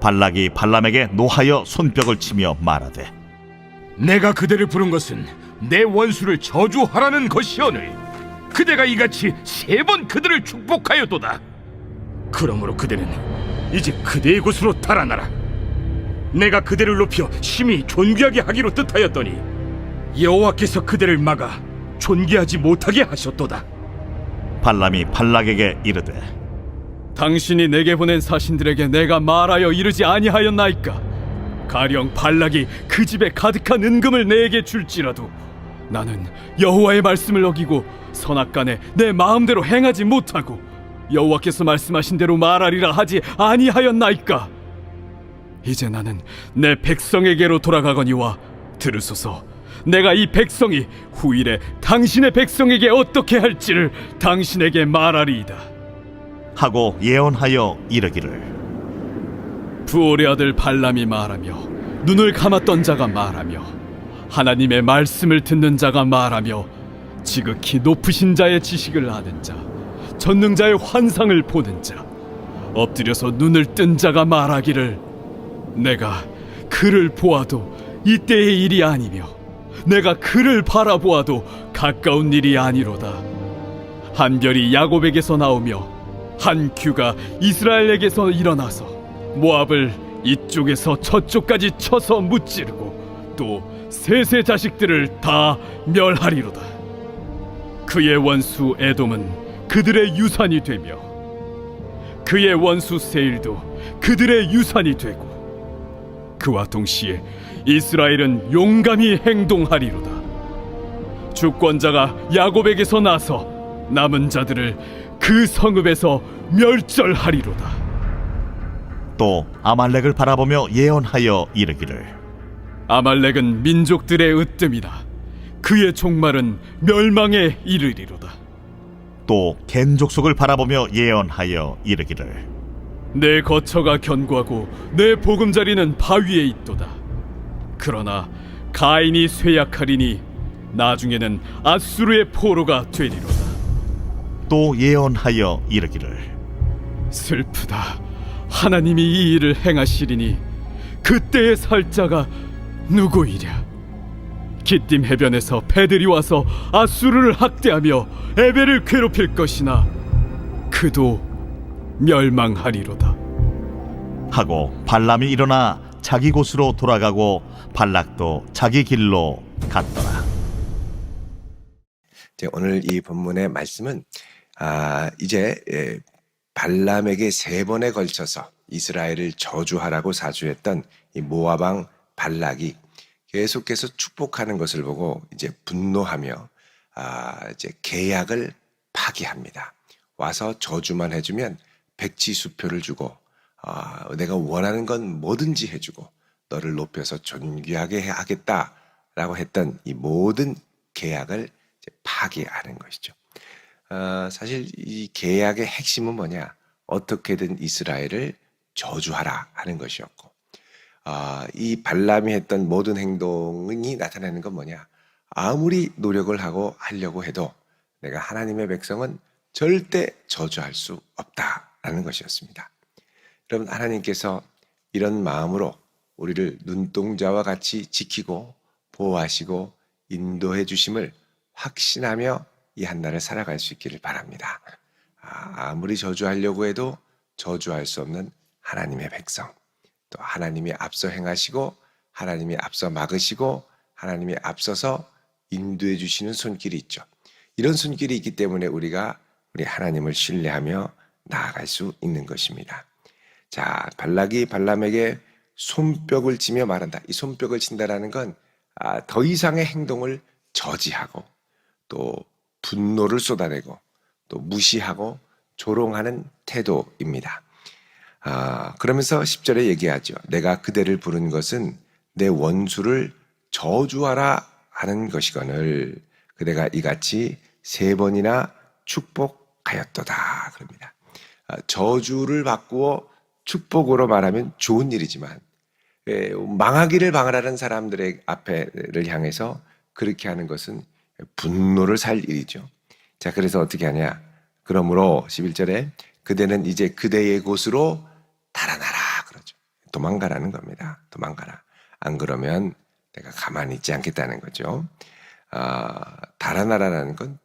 발락이 발람에게 노하여 손뼉을 치며 말하되 내가 그대를 부른 것은 내 원수를 저주하라는 것이오늘 그대가 이같이 3번 그들을 축복하였도다. 그러므로 그대는 이제 그대의 곳으로 달아나라. 내가 그대를 높여 심히 존귀하게 하기로 뜻하였더니 여호와께서 그대를 막아 존귀하지 못하게 하셨도다. 발람이 발락에게 이르되 당신이 내게 보낸 사신들에게 내가 말하여 이르지 아니하였나이까? 가령 발락이 그 집에 가득한 은금을 내게 줄지라도 나는 여호와의 말씀을 어기고 선악간에 내 마음대로 행하지 못하고 여호와께서 말씀하신 대로 말하리라 하지 아니하였나이까? 이제 나는 내 백성에게로 돌아가거니와 들으소서. 내가 이 백성이 후일에 당신의 백성에게 어떻게 할지를 당신에게 말하리이다. 하고 예언하여 이르기를 부올의 아들 발람이 말하며 눈을 감았던 자가 말하며 하나님의 말씀을 듣는 자가 말하며 지극히 높으신 자의 지식을 아는 자 전능자의 환상을 보는 자 엎드려서 눈을 뜬 자가 말하기를 내가 그를 보아도 이때의 일이 아니며 내가 그를 바라보아도 가까운 일이 아니로다. 한 별이 야곱에게서 나오며 한 규가 이스라엘에게서 일어나서 모압을 이쪽에서 저쪽까지 쳐서 무찌르고 또 셋의 자식들을 다 멸하리로다. 그의 원수 에돔은 그들의 유산이 되며 그의 원수 세일도 그들의 유산이 되고 그와 동시에 이스라엘은 용감히 행동하리로다. 주권자가 야곱에게서 나서 남은 자들을 그 성읍에서 멸절하리로다. 또 아말렉을 바라보며 예언하여 이르기를 아말렉은 민족들의 으뜸이다. 그의 종말은 멸망에 이르리로다. 또 겐 족속을 바라보며 예언하여 이르기를 내 거처가 견고하고 내 보금자리는 바위에 있도다. 그러나 가인이 쇠약하리니 나중에는 아수르의 포로가 되리로다. 또 예언하여 이르기를 슬프다. 하나님이 이 일을 행하시리니 그때의 살자가 누구이랴? 기띔 해변에서 배들이 와서 아수르를 학대하며 에벨을 괴롭힐 것이나 그도 멸망하리로다. 하고 발람이 일어나 자기 곳으로 돌아가고 발락도 자기 길로 갔더라. 오늘 이 본문의 말씀은 이제 발람에게 3번에 걸쳐서 이스라엘을 저주하라고 사주했던 이 모압 왕 발락이 계속해서 축복하는 것을 보고 이제 분노하며 이제 계약을 파기합니다. 와서 저주만 해주면 백지수표를 주고 내가 원하는 건 뭐든지 해주고 너를 높여서 존귀하게 하겠다라고 했던 이 모든 계약을 이제 파기하는 것이죠. 사실 이 계약의 핵심은 뭐냐? 어떻게든 이스라엘을 저주하라 하는 것이었고 이 발람이 했던 모든 행동이 나타내는 건 뭐냐? 아무리 노력을 하고 하려고 해도 내가 하나님의 백성은 절대 저주할 수 없다라는 것이었습니다. 여러분, 하나님께서 이런 마음으로 우리를 눈동자와 같이 지키고 보호하시고 인도해 주심을 확신하며 이 한날을 살아갈 수 있기를 바랍니다. 아무리 저주하려고 해도 저주할 수 없는 하나님의 백성, 또 하나님이 앞서 행하시고 하나님이 앞서 막으시고 하나님이 앞서서 인도해 주시는 손길이 있죠. 이런 손길이 있기 때문에 우리가 우리 하나님을 신뢰하며 나아갈 수 있는 것입니다. 자, 발락이 발람에게 손뼉을 치며 말한다. 이 손뼉을 친다라는 건 더 이상의 행동을 저지하고 또 분노를 쏟아내고 또 무시하고 조롱하는 태도입니다. 그러면서 10절에 얘기하죠. 내가 그대를 부른 것은 내 원수를 저주하라 하는 것이거늘 그대가 이같이 3번이나 축복하였도다 그럽니다. 저주를 바꾸어 축복으로 말하면 좋은 일이지만 망하기를 방하라는 사람들의 앞에를 향해서 그렇게 하는 것은 분노를 살 일이죠. 자, 그래서 어떻게 하냐? 그러므로 11절에 그대는 이제 그대의 곳으로 달아나라 그러죠. 도망가라는 겁니다. 도망가라. 안 그러면 내가 가만히 있지 않겠다는 거죠. 달아나라는 건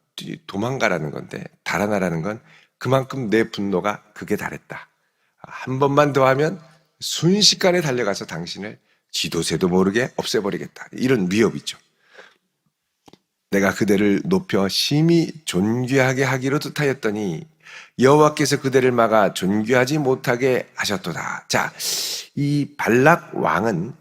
도망가라는 건데, 달아나라는 건 그만큼 내 분노가 극에 달했다. 한 번만 더 하면 순식간에 달려가서 당신을 지도새도 모르게 없애버리겠다. 이런 위협이죠. 내가 그대를 높여 심히 존귀하게 하기로 뜻하였더니 여호와께서 그대를 막아 존귀하지 못하게 하셨도다. 자, 이 발락 왕은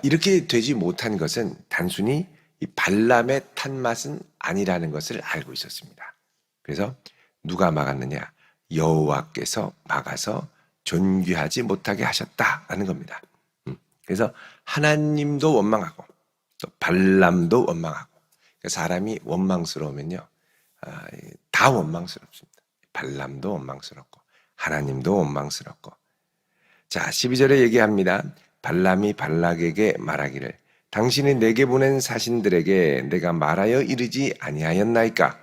이렇게 되지 못한 것은 단순히 이 발람의 탄맛은 아니라는 것을 알고 있었습니다. 그래서 누가 막았느냐? 여호와께서 막아서 존귀하지 못하게 하셨다라는 겁니다. 그래서 하나님도 원망하고 또 발람도 원망하고, 사람이 원망스러우면요, 다 원망스럽습니다. 발람도 원망스럽고 하나님도 원망스럽고. 자, 12절에 얘기합니다. 발람이 발락에게 말하기를 당신이 내게 보낸 사신들에게 내가 말하여 이르지 아니하였나이까?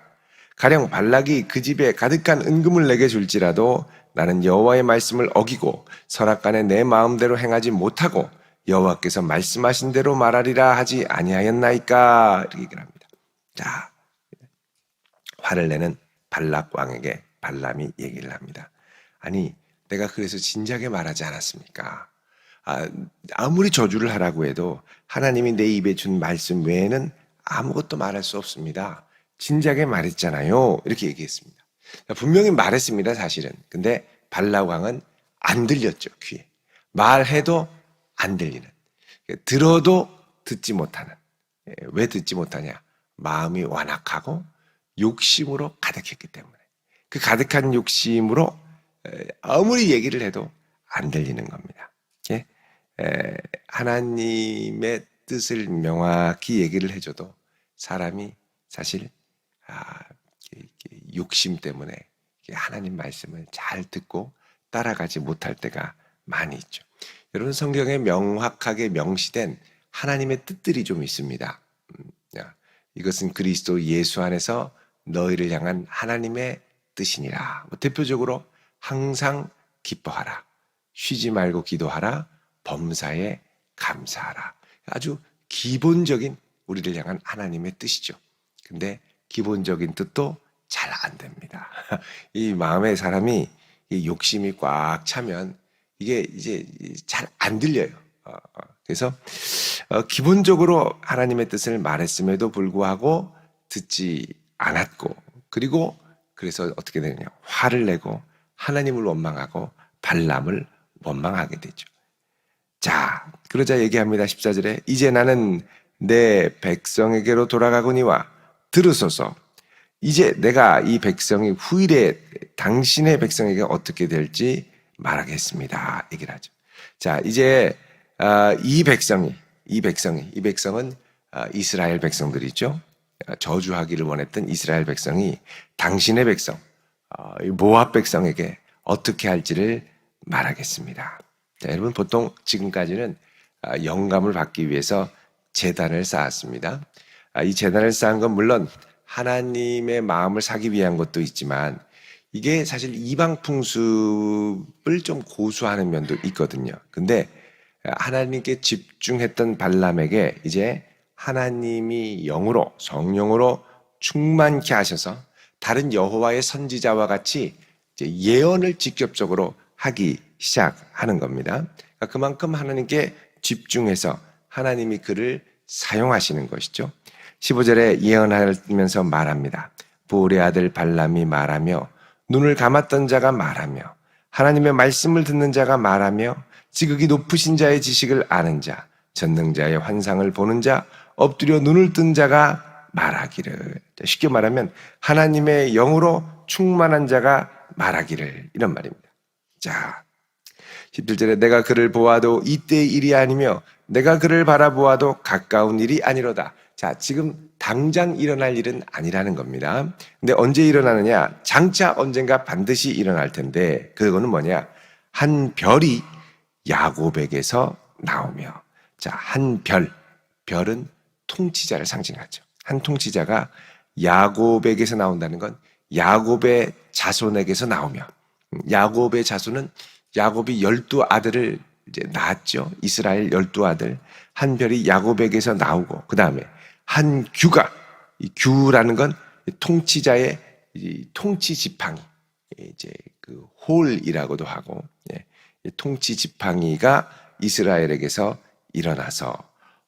가령 발락이 그 집에 가득한 은금을 내게 줄지라도 나는 여호와의 말씀을 어기고 선악간에 내 마음대로 행하지 못하고 여호와께서 말씀하신 대로 말하리라 하지 아니하였나이까? 이렇게 얘기를 합니다. 자, 화를 내는 발락 왕에게 발람이 얘기를 합니다. 아니, 내가 그래서 진작에 말하지 않았습니까? 아무리 저주를 하라고 해도 하나님이 내 입에 준 말씀 외에는 아무것도 말할 수 없습니다. 진작에 말했잖아요. 이렇게 얘기했습니다. 분명히 말했습니다, 사실은. 근데 발락 왕은 안 들렸죠, 귀에. 말해도 안 들리는, 들어도 듣지 못하는. 왜 듣지 못하냐? 마음이 완악하고 욕심으로 가득했기 때문에. 그 가득한 욕심으로 아무리 얘기를 해도 안 들리는 겁니다. 하나님의 뜻을 명확히 얘기를 해줘도 사람이 사실 욕심 때문에 하나님 말씀을 잘 듣고 따라가지 못할 때가 많이 있죠. 여러분, 성경에 명확하게 명시된 하나님의 뜻들이 좀 있습니다. 이것은 그리스도 예수 안에서 너희를 향한 하나님의 뜻이니라. 대표적으로 항상 기뻐하라, 쉬지 말고 기도하라, 범사에 감사하라. 아주 기본적인 우리를 향한 하나님의 뜻이죠. 근데 기본적인 뜻도 잘 안 됩니다. 이 마음의 사람이 욕심이 꽉 차면 이게 이제 잘 안 들려요. 그래서 기본적으로 하나님의 뜻을 말했음에도 불구하고 듣지 않았고, 그리고 그래서 어떻게 되느냐? 화를 내고 하나님을 원망하고 발람을 원망하게 되죠. 자, 그러자 얘기합니다. 14절에 이제 나는 내 백성에게로 돌아가거니와 들으소서. 이제 내가 이 백성이 후일에 당신의 백성에게 어떻게 될지 말하겠습니다. 얘기를 하죠. 자, 이제 이 백성은 이스라엘 백성들이죠. 저주하기를 원했던 이스라엘 백성이 당신의 백성, 모압 백성에게 어떻게 할지를 말하겠습니다. 자, 여러분, 보통 지금까지는 영감을 받기 위해서 제단을 쌓았습니다. 이 제단을 쌓은 건 물론 하나님의 마음을 사기 위한 것도 있지만 이게 사실 이방 풍습을 좀 고수하는 면도 있거든요. 근데 하나님께 집중했던 발람에게 이제 하나님이 영으로, 성령으로 충만케 하셔서 다른 여호와의 선지자와 같이 이제 예언을 직접적으로 하기 시작하는 겁니다. 그만큼 하나님께 집중해서 하나님이 그를 사용하시는 것이죠. 15절에 예언하면서 말합니다. 보울의 아들 발람이 말하며 눈을 감았던 자가 말하며 하나님의 말씀을 듣는 자가 말하며 지극히 높으신 자의 지식을 아는 자, 전능자의 환상을 보는 자, 엎드려 눈을 뜬 자가 말하기를. 쉽게 말하면 하나님의 영으로 충만한 자가 말하기를, 이런 말입니다. 자, 17절에 내가 그를 보아도 이때의 일이 아니며 내가 그를 바라보아도 가까운 일이 아니로다. 자, 지금 당장 일어날 일은 아니라는 겁니다. 근데 언제 일어나느냐? 장차 언젠가 반드시 일어날 텐데, 그거는 뭐냐? 한 별이 야곱에게서 나오며, 자, 한 별은 통치자를 상징하죠. 한 통치자가 야곱에게서 나온다는 건 야곱의 자손에게서 나오며, 야곱의 자손은 야곱이 12 아들을 이제 낳았죠. 이스라엘 12아들. 한 별이 야곱에게서 나오고, 그 다음에 한 규가, 이 규라는 건 통치자의 이 통치 지팡이, 이제 그 홀이라고도 하고, 예, 통치 지팡이가 이스라엘에게서 일어나서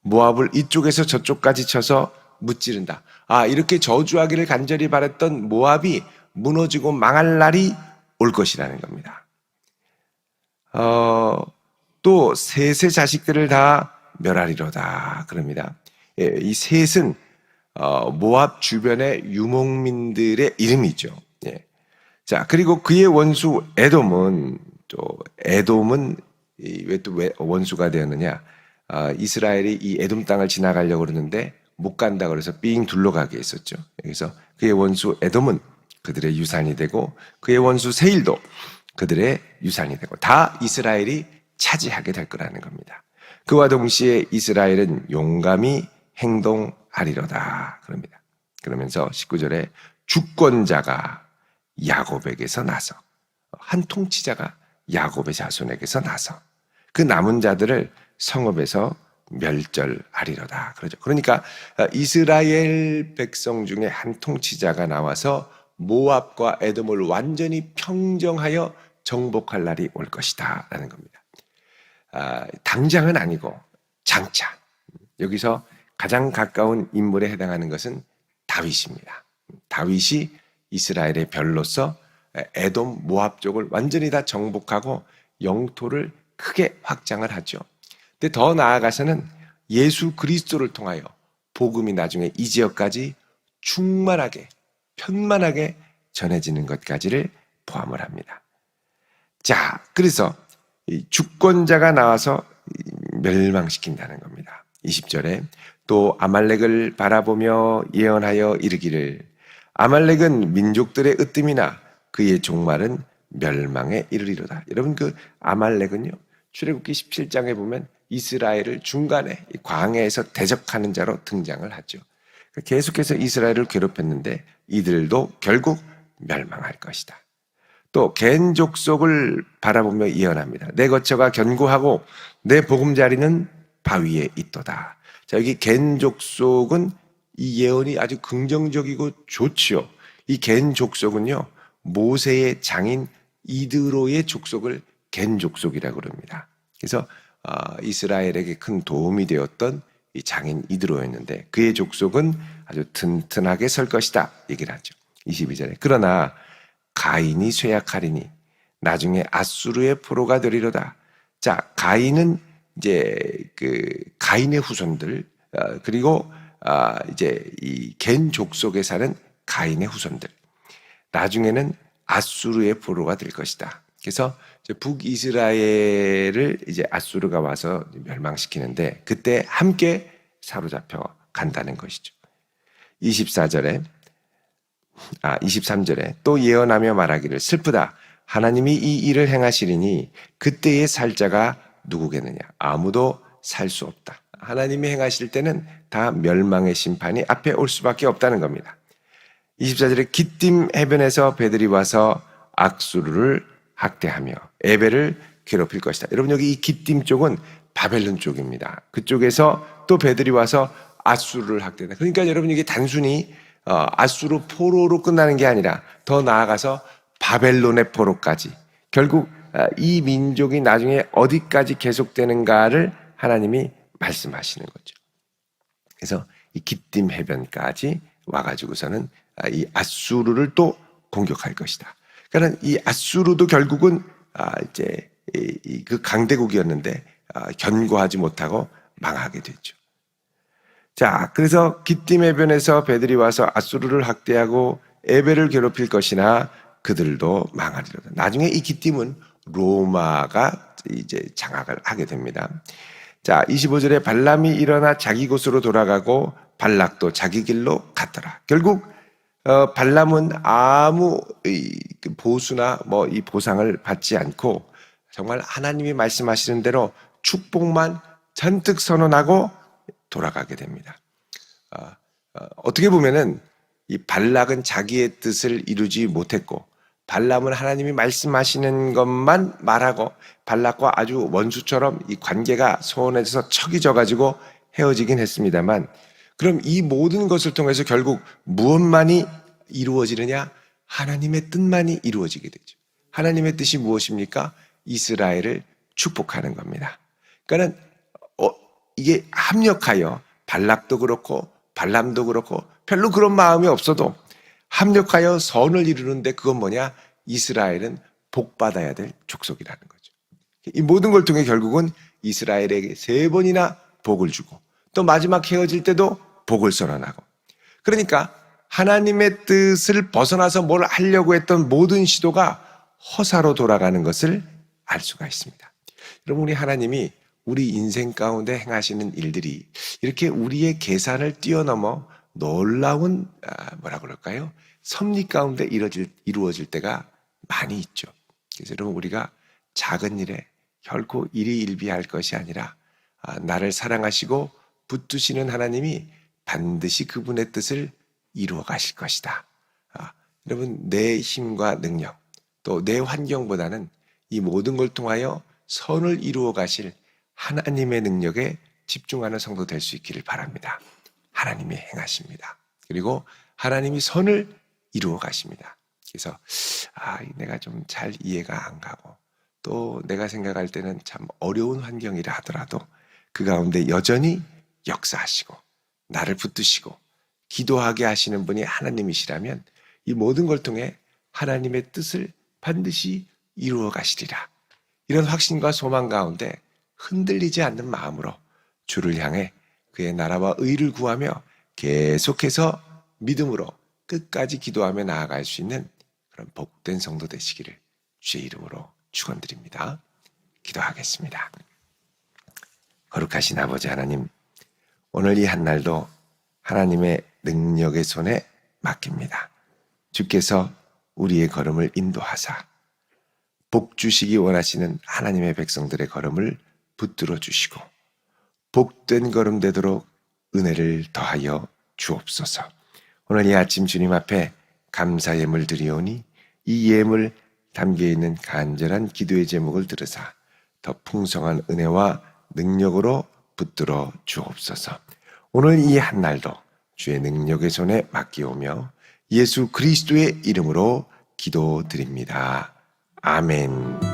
모압을 이쪽에서 저쪽까지 쳐서 무찌른다. 이렇게 저주하기를 간절히 바랬던 모압이 무너지고 망할 날이 올 것이라는 겁니다. 또 셋의 자식들을 다 멸하리로다 그럽니다. 예, 이 셋은 모압 주변의 유목민들의 이름이죠. 예. 자, 그리고 그의 원수 에돔은 왜 또 원수가 되었느냐? 이스라엘이 이 에돔 땅을 지나가려고 그러는데 못 간다 그래서 삥 둘러가게 했었죠. 그래서 그의 원수 에돔은 그들의 유산이 되고 그의 원수 세일도 그들의 유산이 되고 다 이스라엘이 차지하게 될 거라는 겁니다. 그와 동시에 이스라엘은 용감히 행동하리로다 그럽니다. 그러면서 19절에 주권자가 야곱에게서 나서, 한 통치자가 야곱의 자손에게서 나서 그 남은 자들을 성읍에서 멸절하리로다 그러죠. 그러니까 이스라엘 백성 중에 한 통치자가 나와서 모압과 에돔을 완전히 평정하여 정복할 날이 올 것이다 라는 겁니다. 당장은 아니고 장차. 여기서 가장 가까운 인물에 해당하는 것은 다윗입니다. 다윗이 이스라엘의 별로서 에돔, 모압 쪽을 완전히 다 정복하고 영토를 크게 확장을 하죠. 근데 더 나아가서는 예수 그리스도를 통하여 복음이 나중에 이 지역까지 충만하게, 편만하게 전해지는 것까지를 포함을 합니다. 자, 그래서 이 주권자가 나와서 멸망시킨다는 겁니다. 20절에 또 아말렉을 바라보며 예언하여 이르기를 아말렉은 민족들의 으뜸이나 그의 종말은 멸망에 이르리로다. 여러분 그 아말렉은요 출애굽기 17장에 보면 이스라엘을 중간에 광야에서 대적하는 자로 등장을 하죠. 계속해서 이스라엘을 괴롭혔는데 이들도 결국 멸망할 것이다. 또 겐 족속을 바라보며 예언합니다. 내 거처가 견고하고 내 보금자리는 바위에 있도다. 자, 여기 겐 족속은 이 예언이 아주 긍정적이고 좋지요. 이 겐 족속은요 모세의 장인 이드로의 족속을 겐 족속이라고 그럽니다. 그래서 이스라엘에게 큰 도움이 되었던 이 장인 이드로였는데 그의 족속은 아주 튼튼하게 설 것이다 얘기를 하죠. 22절에 그러나 가인이 쇠약하리니 나중에 아수르의 포로가 되리로다. 자, 가인은 이제 그 가인의 후손들 그리고 이제 이 겐 족속에 사는 가인의 후손들 나중에는 아수르의 포로가 될 것이다. 그래서 북이스라엘을 이제 아수르가 와서 멸망시키는데 그때 함께 사로잡혀 간다는 것이죠. 23절에 또 예언하며 말하기를 슬프다. 하나님이 이 일을 행하시리니 그때의 살자가 누구겠느냐? 아무도 살 수 없다. 하나님이 행하실 때는 다 멸망의 심판이 앞에 올 수밖에 없다는 겁니다. 24절에 기띔 해변에서 배들이 와서 악수르를 학대하며 에벨을 괴롭힐 것이다. 여러분 여기 이 기띔 쪽은 바벨론 쪽입니다. 그쪽에서 또 배들이 와서 아수르를 학대한다. 그러니까 여러분 이게 단순히 아수르 포로로 끝나는 게 아니라 더 나아가서 바벨론의 포로까지 결국 이 민족이 나중에 어디까지 계속되는가를 하나님이 말씀하시는 거죠. 그래서 이 기띔 해변까지 와가지고서는 이 아수르를 또 공격할 것이다. 그러니까 이 아수르도 결국은 이제 그 강대국이었는데 견고하지 못하고 망하게 됐죠. 자, 그래서 기띔 해변에서 배들이 와서 아수르를 학대하고 에벨을 괴롭힐 것이나 그들도 망하리로다. 나중에 이 기띔은 로마가 이제 장악을 하게 됩니다. 자, 25절에 발람이 일어나 자기 곳으로 돌아가고 발락도 자기 길로 갔더라. 결국 발람은 아무 보수나 뭐 이 보상을 받지 않고 정말 하나님이 말씀하시는 대로 축복만 잔뜩 선언하고 돌아가게 됩니다. 어떻게 보면은 이 발락은 자기의 뜻을 이루지 못했고 발람은 하나님이 말씀하시는 것만 말하고 발락과 아주 원수처럼 이 관계가 소원해져서 척이 져가지고 헤어지긴 했습니다만, 그럼 이 모든 것을 통해서 결국 무엇만이 이루어지느냐? 하나님의 뜻만이 이루어지게 되죠. 하나님의 뜻이 무엇입니까? 이스라엘을 축복하는 겁니다. 그러니까는 이게 합력하여 발락도 그렇고 발람도 그렇고 별로 그런 마음이 없어도 합력하여 선을 이루는데 그건 뭐냐? 이스라엘은 복받아야 될 족속이라는 거죠. 이 모든 걸 통해 결국은 이스라엘에게 3번이나 복을 주고 또 마지막 헤어질 때도 복을 선언하고, 그러니까 하나님의 뜻을 벗어나서 뭘 하려고 했던 모든 시도가 허사로 돌아가는 것을 알 수가 있습니다. 여러분, 우리 하나님이 우리 인생 가운데 행하시는 일들이 이렇게 우리의 계산을 뛰어넘어 놀라운 뭐라 그럴까요? 섭리 가운데 이루어질 때가 많이 있죠. 그래서 여러분, 우리가 작은 일에 결코 일희일비할 것이 아니라 나를 사랑하시고 붙드시는 하나님이 반드시 그분의 뜻을 이루어 가실 것이다. 여러분, 내 힘과 능력 또 내 환경보다는 이 모든 걸 통하여 선을 이루어 가실 하나님의 능력에 집중하는 성도 될 수 있기를 바랍니다. 하나님이 행하십니다. 그리고 하나님이 선을 이루어 가십니다. 그래서 내가 좀 잘 이해가 안 가고 또 내가 생각할 때는 참 어려운 환경이라 하더라도 그 가운데 여전히 역사하시고 나를 붙드시고 기도하게 하시는 분이 하나님이시라면 이 모든 걸 통해 하나님의 뜻을 반드시 이루어 가시리라. 이런 확신과 소망 가운데 흔들리지 않는 마음으로 주를 향해 그의 나라와 의를 구하며 계속해서 믿음으로 끝까지 기도하며 나아갈 수 있는 그런 복된 성도 되시기를 주의 이름으로 축원드립니다. 기도하겠습니다. 거룩하신 아버지 하나님, 오늘 이 한날도 하나님의 능력의 손에 맡깁니다. 주께서 우리의 걸음을 인도하사 복 주시기 원하시는 하나님의 백성들의 걸음을 붙들어 주시고 복된 걸음 되도록 은혜를 더하여 주옵소서. 오늘 이 아침 주님 앞에 감사 예물 드리오니 이 예물 담겨있는 간절한 기도의 제목을 들으사 더 풍성한 은혜와 능력으로 붙들어 주옵소서. 오늘 이 한날도 주의 능력의 손에 맡기오며 예수 그리스도의 이름으로 기도드립니다. 아멘.